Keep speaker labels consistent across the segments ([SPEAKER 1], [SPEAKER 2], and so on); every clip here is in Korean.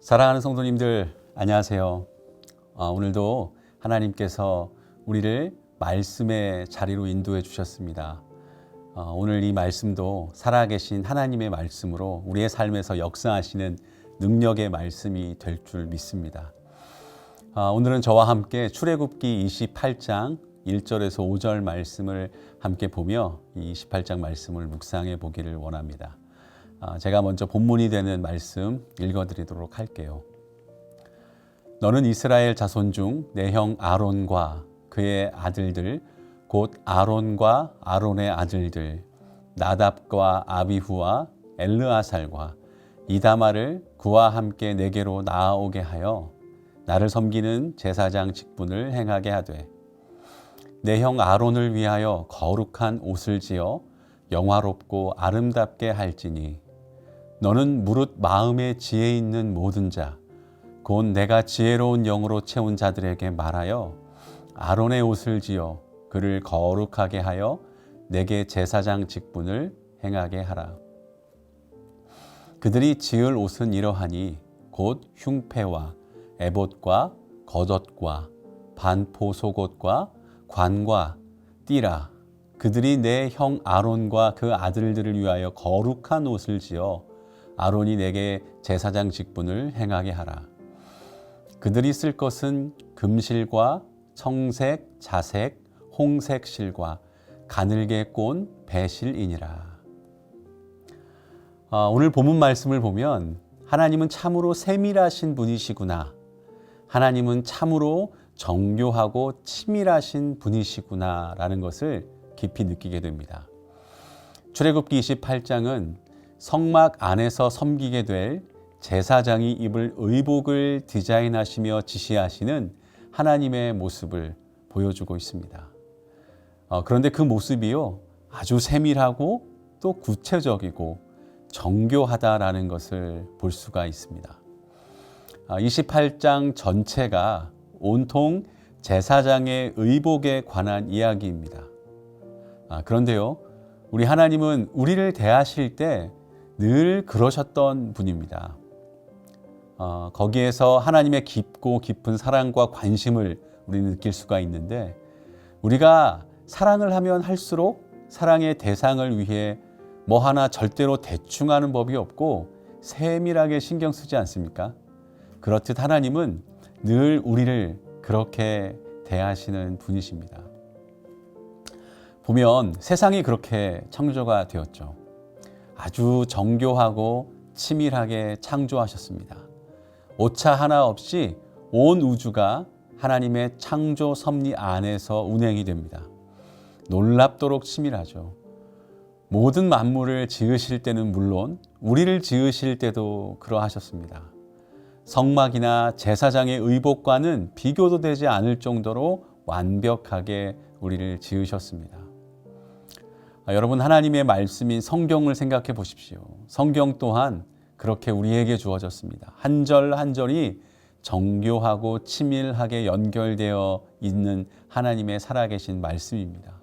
[SPEAKER 1] 사랑하는 성도님들, 안녕하세요. 오늘도 하나님께서 우리를 말씀의 자리로 인도해 주셨습니다. 오늘 이 말씀도 살아계신 하나님의 말씀으로 우리의 삶에서 역사하시는 능력의 말씀이 될 줄 믿습니다. 오늘은 저와 함께 출애굽기 28장 1절에서 5절 말씀을 함께 보며 이 28장 말씀을 묵상해 보기를 원합니다. 제가 먼저 본문이 되는 말씀 읽어드리도록 할게요. 너는 이스라엘 자손 중 내 형 아론과 그의 아들들 곧 아론과 아론의 아들들 나답과 아비후와 엘르아살과 이다말을 그와 함께 내게로 나아오게 하여 나를 섬기는 제사장 직분을 행하게 하되 내 형 아론을 위하여 거룩한 옷을 지어 영화롭고 아름답게 할지니 너는 무릇 마음에 지혜 있는 모든 자 곧 내가 지혜로운 영으로 채운 자들에게 말하여 아론의 옷을 지어 그를 거룩하게 하여 내게 제사장 직분을 행하게 하라. 그들이 지을 옷은 이러하니 곧 흉패와 에봇과 겉옷과 반포 속옷과 관과 띠라. 그들이 내 형 아론과 그 아들들을 위하여 거룩한 옷을 지어 아론이 내게 제사장 직분을 행하게 하라. 그들이 쓸 것은 금실과 청색, 자색, 홍색 실과 가늘게 꼰 배실이니라. 오늘 본문 말씀을 보면 하나님은 참으로 세밀하신 분이시구나. 하나님은 참으로 정교하고 치밀하신 분이시구나 라는 것을 깊이 느끼게 됩니다. 출애굽기 28장은 성막 안에서 섬기게 될 제사장이 입을 의복을 디자인하시며 지시하시는 하나님의 모습을 보여주고 있습니다. 그런데 그 모습이요, 아주 세밀하고 또 구체적이고 정교하다라는 것을 볼 수가 있습니다. 28장 전체가 온통 제사장의 의복에 관한 이야기입니다. 그런데요, 우리 하나님은 우리를 대하실 때 늘 그러셨던 분입니다. 거기에서 하나님의 깊고 깊은 사랑과 관심을 우리는 느낄 수가 있는데, 우리가 사랑을 하면 할수록 사랑의 대상을 위해 뭐 하나 절대로 대충 하는 법이 없고 세밀하게 신경 쓰지 않습니까? 그렇듯 하나님은 늘 우리를 그렇게 대하시는 분이십니다. 보면 세상이 그렇게 창조가 되었죠. 아주 정교하고 치밀하게 창조하셨습니다. 오차 하나 없이 온 우주가 하나님의 창조 섭리 안에서 운행이 됩니다. 놀랍도록 치밀하죠. 모든 만물을 지으실 때는 물론 우리를 지으실 때도 그러하셨습니다. 성막이나 제사장의 의복과는 비교도 되지 않을 정도로 완벽하게 우리를 지으셨습니다. 여러분, 하나님의 말씀인 성경을 생각해 보십시오. 성경 또한 그렇게 우리에게 주어졌습니다. 한 절 한 절이 정교하고 치밀하게 연결되어 있는 하나님의 살아계신 말씀입니다.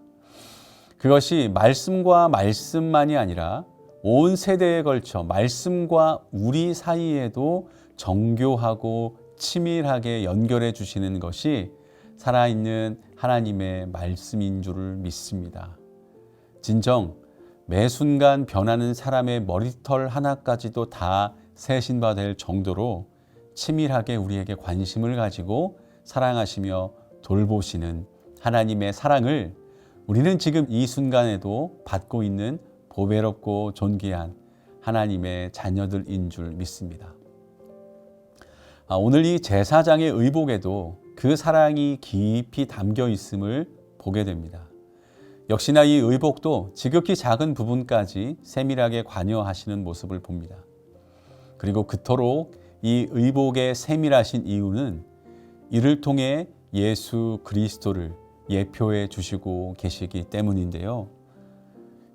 [SPEAKER 1] 그것이 말씀과 말씀만이 아니라 온 세대에 걸쳐 말씀과 우리 사이에도 정교하고 치밀하게 연결해 주시는 것이 살아있는 하나님의 말씀인 줄을 믿습니다. 진정 매 순간 변하는 사람의 머리털 하나까지도 다 세신받을 정도로 치밀하게 우리에게 관심을 가지고 사랑하시며 돌보시는 하나님의 사랑을 우리는 지금 이 순간에도 받고 있는 보배롭고 존귀한 하나님의 자녀들인 줄 믿습니다. 오늘 이 제사장의 의복에도 그 사랑이 깊이 담겨 있음을 보게 됩니다. 역시나 이 의복도 지극히 작은 부분까지 세밀하게 관여하시는 모습을 봅니다. 그리고 그토록 이 의복에 세밀하신 이유는 이를 통해 예수 그리스도를 예표해 주시고 계시기 때문인데요.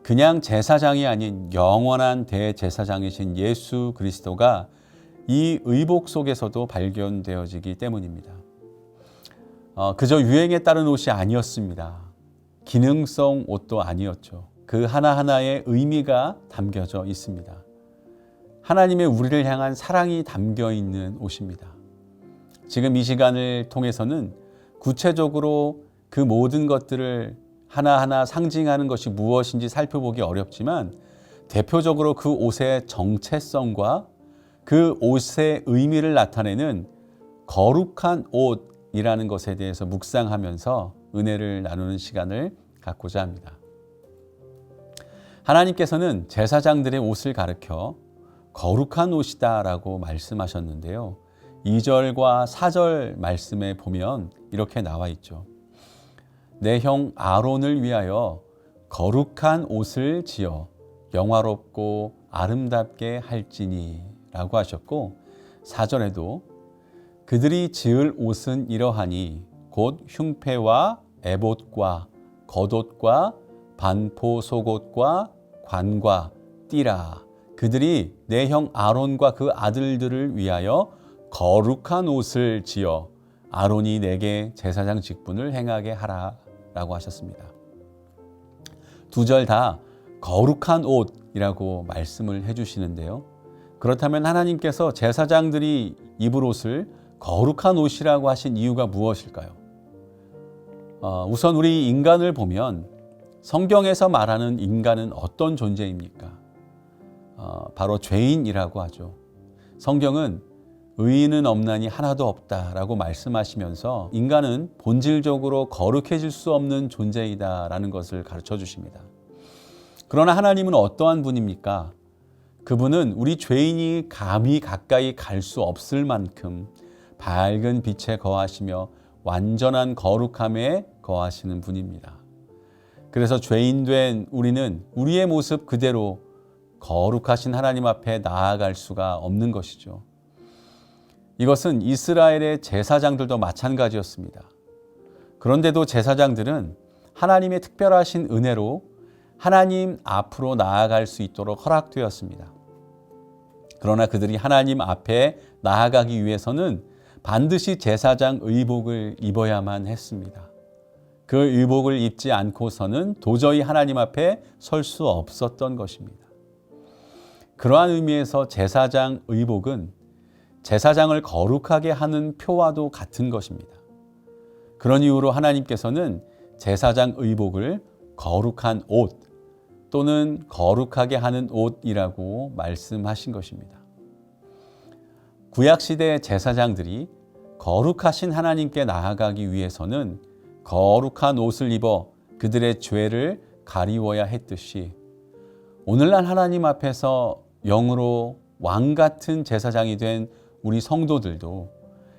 [SPEAKER 1] 그냥 제사장이 아닌 영원한 대제사장이신 예수 그리스도가 이 의복 속에서도 발견되어지기 때문입니다. 그저 유행에 따른 옷이 아니었습니다. 기능성 옷도 아니었죠. 그 하나하나의 의미가 담겨져 있습니다. 하나님의 우리를 향한 사랑이 담겨 있는 옷입니다. 지금 이 시간을 통해서는 구체적으로 그 모든 것들을 하나하나 상징하는 것이 무엇인지 살펴보기 어렵지만 대표적으로 그 옷의 정체성과 그 옷의 의미를 나타내는 거룩한 옷이라는 것에 대해서 묵상하면서 은혜를 나누는 시간을 갖고자 합니다. 하나님께서는 제사장들의 옷을 가르켜 거룩한 옷이다라고 말씀하셨는데요. 2절과 4절 말씀에 보면 이렇게 나와 있죠. 내 형 아론을 위하여 거룩한 옷을 지어 영화롭고 아름답게 할지니 라고 하셨고 4절에도 그들이 지을 옷은 이러하니 곧 흉패와 에봇과 겉옷과 반포 속옷과 관과 띠라. 그들이 내 형 아론과 그 아들들을 위하여 거룩한 옷을 지어 아론이 내게 제사장 직분을 행하게 하라 라고 하셨습니다. 2절 다 거룩한 옷이라고 말씀을 해주시는데요. 그렇다면 하나님께서 제사장들이 입을 옷을 거룩한 옷이라고 하신 이유가 무엇일까요? 우선 우리 인간을 보면 성경에서 말하는 인간은 어떤 존재입니까? 바로 죄인이라고 하죠. 성경은 의인은 없나니 하나도 없다라고 말씀하시면서 인간은 본질적으로 거룩해질 수 없는 존재이다라는 것을 가르쳐 주십니다. 그러나 하나님은 어떠한 분입니까? 그분은 우리 죄인이 감히 가까이 갈 수 없을 만큼 밝은 빛에 거하시며 완전한 거룩함에 거하시는 분입니다. 그래서 죄인된 우리는 우리의 모습 그대로 거룩하신 하나님 앞에 나아갈 수가 없는 것이죠. 이것은 이스라엘의 제사장들도 마찬가지였습니다. 그런데도 제사장들은 하나님의 특별하신 은혜로 하나님 앞으로 나아갈 수 있도록 허락되었습니다. 그러나 그들이 하나님 앞에 나아가기 위해서는 반드시 제사장 의복을 입어야만 했습니다. 그 의복을 입지 않고서는 도저히 하나님 앞에 설 수 없었던 것입니다. 그러한 의미에서 제사장 의복은 제사장을 거룩하게 하는 표와도 같은 것입니다. 그런 이유로 하나님께서는 제사장 의복을 거룩한 옷 또는 거룩하게 하는 옷이라고 말씀하신 것입니다. 구약시대 제사장들이 거룩하신 하나님께 나아가기 위해서는 거룩한 옷을 입어 그들의 죄를 가리워야 했듯이 오늘날 하나님 앞에서 영으로 왕 같은 제사장이 된 우리 성도들도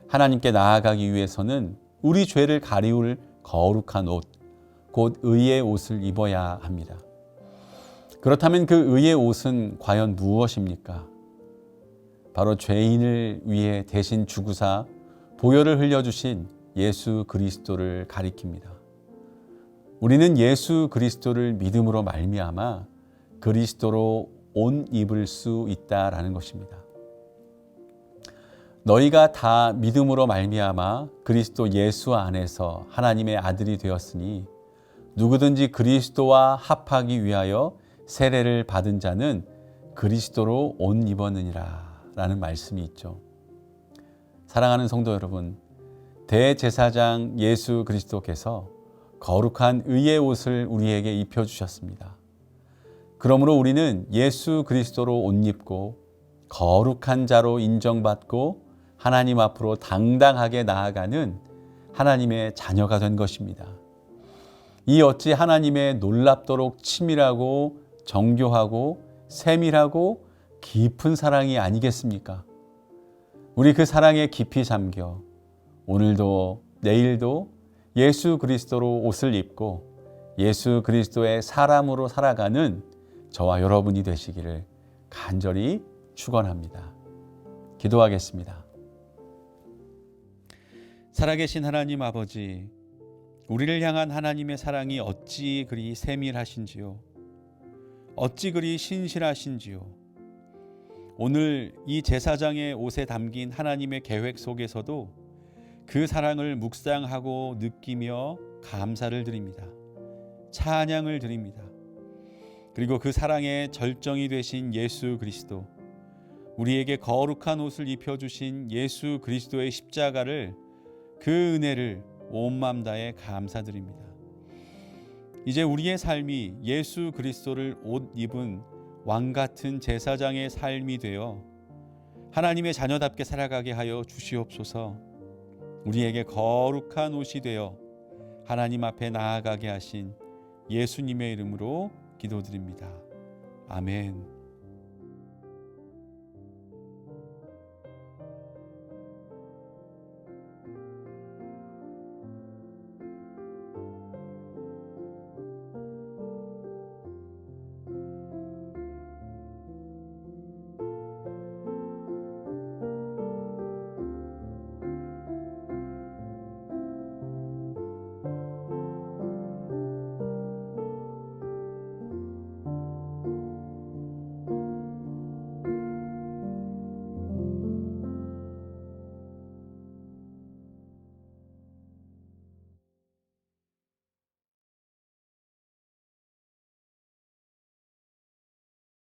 [SPEAKER 1] 하나님께 나아가기 위해서는 우리 죄를 가리울 거룩한 옷, 곧 의의 옷을 입어야 합니다. 그렇다면 그 의의 옷은 과연 무엇입니까? 바로 죄인을 위해 대신 죽으사 보혈을 흘려주신 예수 그리스도를 가리킵니다. 우리는 예수 그리스도를 믿음으로 말미암아 그리스도로 옷 입을 수 있다라는 것입니다. 너희가 다 믿음으로 말미암아 그리스도 예수 안에서 하나님의 아들이 되었으니 누구든지 그리스도와 합하기 위하여 세례를 받은 자는 그리스도로 옷 입었느니라 라는 말씀이 있죠. 사랑하는 성도 여러분, 대제사장 예수 그리스도께서 거룩한 의의 옷을 우리에게 입혀주셨습니다. 그러므로 우리는 예수 그리스도로 옷 입고 거룩한 자로 인정받고 하나님 앞으로 당당하게 나아가는 하나님의 자녀가 된 것입니다. 이 어찌 하나님의 놀랍도록 치밀하고 정교하고 세밀하고 깊은 사랑이 아니겠습니까? 우리 그 사랑에 깊이 잠겨 오늘도 내일도 예수 그리스도로 옷을 입고 예수 그리스도의 사람으로 살아가는 저와 여러분이 되시기를 간절히 축원합니다. 기도하겠습니다. 살아계신 하나님 아버지, 우리를 향한 하나님의 사랑이 어찌 그리 세밀하신지요, 어찌 그리 신실하신지요. 오늘 이 제사장의 옷에 담긴 하나님의 계획 속에서도 그 사랑을 묵상하고 느끼며 감사를 드립니다. 찬양을 드립니다. 그리고 그 사랑의 절정이 되신 예수 그리스도, 우리에게 거룩한 옷을 입혀주신 예수 그리스도의 십자가를, 그 은혜를 온 마음 다해 감사드립니다. 이제 우리의 삶이 예수 그리스도를 옷 입은 왕같은 제사장의 삶이 되어 하나님의 자녀답게 살아가게 하여 주시옵소서. 우리에게 거룩한 옷이 되어 하나님 앞에 나아가게 하신 예수님의 이름으로 기도드립니다. 아멘.